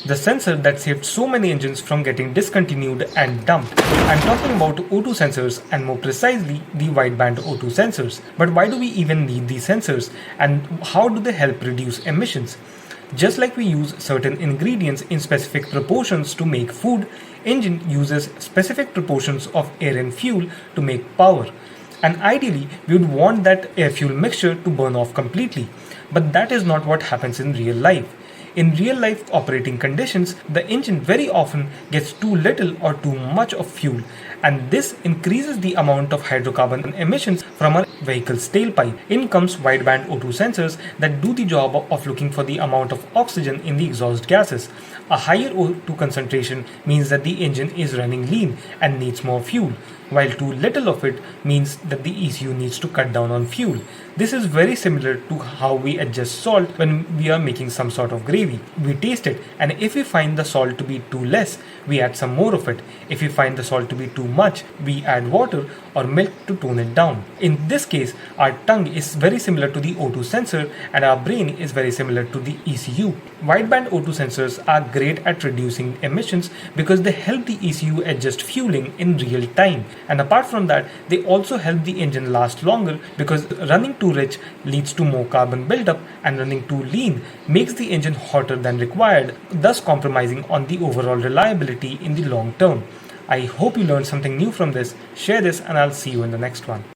the sensor that saved so many engines from getting discontinued and dumped. I'm talking about O2 sensors, and more precisely the wideband O2 sensors. But why do we even need these sensors, and how do they help reduce emissions? Just like we use certain ingredients in specific proportions to make food, engine uses specific proportions of air and fuel to make power. And ideally, we would want that air-fuel mixture to burn off completely. But that is not what happens in real life. In real life operating conditions, the engine very often gets too little or too much of fuel, and this increases the amount of hydrocarbon emissions from a vehicle's tailpipe. In comes wideband O2 sensors that do the job of looking for the amount of oxygen in the exhaust gases. A higher O2 concentration means that the engine is running lean and needs more fuel, while too little of it means that the ECU needs to cut down on fuel. This is very similar to how we adjust salt when we are making some sort of gravy. We taste it, and if we find the salt to be too less, we add some more of it. If we find the salt to be too much, we add water or milk to tone it down. In this case, our tongue is very similar to the O2 sensor and our brain is very similar to the ECU. Wideband O2 sensors are great at reducing emissions because they help the ECU adjust fueling in real time. And apart from that, they also help the engine last longer because running too rich leads to more carbon buildup, and running too lean makes the engine hotter than required, thus compromising on the overall reliability in the long term. I hope you learned something new from this. Share this and I'll see you in the next one.